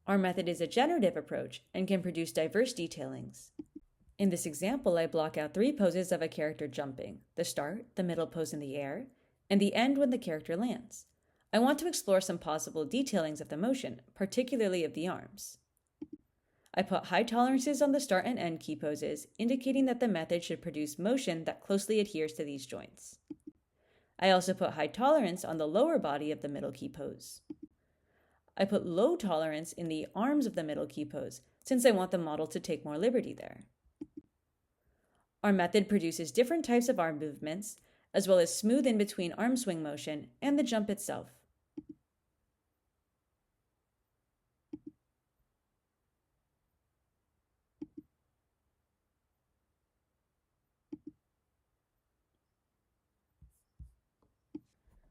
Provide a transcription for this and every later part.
Our method is a generative approach and can produce diverse detailings. In this example, I block out 3 poses of a character jumping: the start, the middle pose in the air, and the end when the character lands. I want to explore some possible detailings of the motion, particularly of the arms. I put high tolerances on the start and end key poses, indicating that the method should produce motion that closely adheres to these joints. I also put high tolerance on the lower body of the middle key pose. I put low tolerance in the arms of the middle key pose, since I want the model to take more liberty there. Our method produces different types of arm movements, as well as smooth in-between arm swing motion and the jump itself.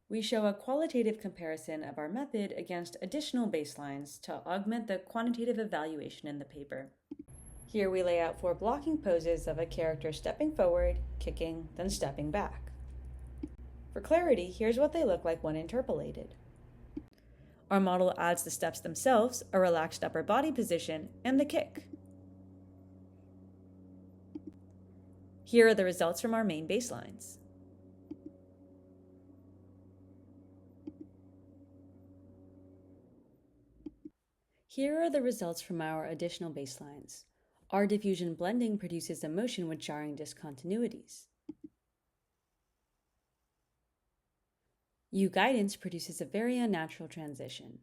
We show a qualitative comparison of our method against additional baselines to augment the quantitative evaluation in the paper. Here we lay out 4 blocking poses of a character stepping forward, kicking, then stepping back. For clarity, here's what they look like when interpolated. Our model adds the steps themselves, a relaxed upper body position, and the kick. Here are the results from our main baselines. Here are the results from our additional baselines. Our diffusion blending produces a motion with jarring discontinuities. U guidance produces a very unnatural transition.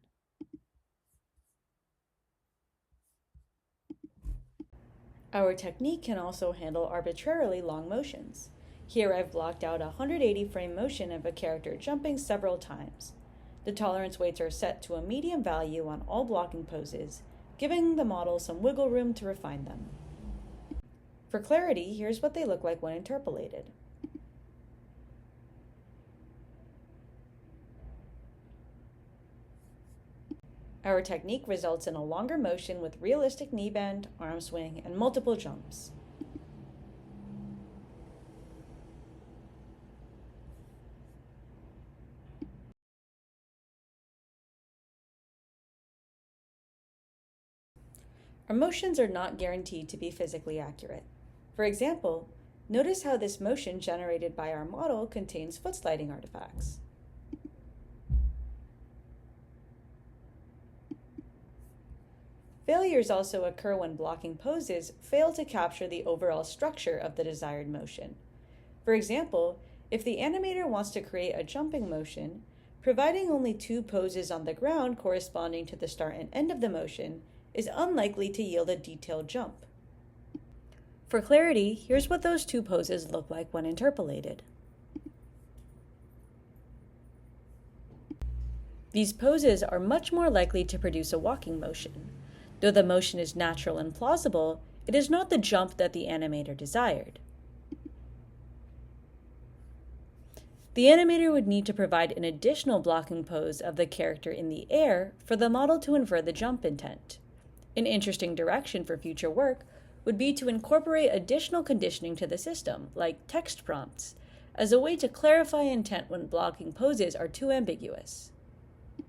Our technique can also handle arbitrarily long motions. Here I've blocked out a 180 frame motion of a character jumping several times. The tolerance weights are set to a medium value on all blocking poses, giving the model some wiggle room to refine them. For clarity, here's what they look like when interpolated. Our technique results in a longer motion with realistic knee bend, arm swing, and multiple jumps. Our motions are not guaranteed to be physically accurate. For example, notice how this motion generated by our model contains foot sliding artifacts. Failures also occur when blocking poses fail to capture the overall structure of the desired motion. For example, if the animator wants to create a jumping motion, providing only 2 poses on the ground corresponding to the start and end of the motion is unlikely to yield a detailed jump. For clarity, here's what those 2 poses look like when interpolated. These poses are much more likely to produce a walking motion. Though the motion is natural and plausible, it is not the jump that the animator desired. The animator would need to provide an additional blocking pose of the character in the air for the model to infer the jump intent. An interesting direction for future work would be to incorporate additional conditioning to the system, like text prompts, as a way to clarify intent when blocking poses are too ambiguous.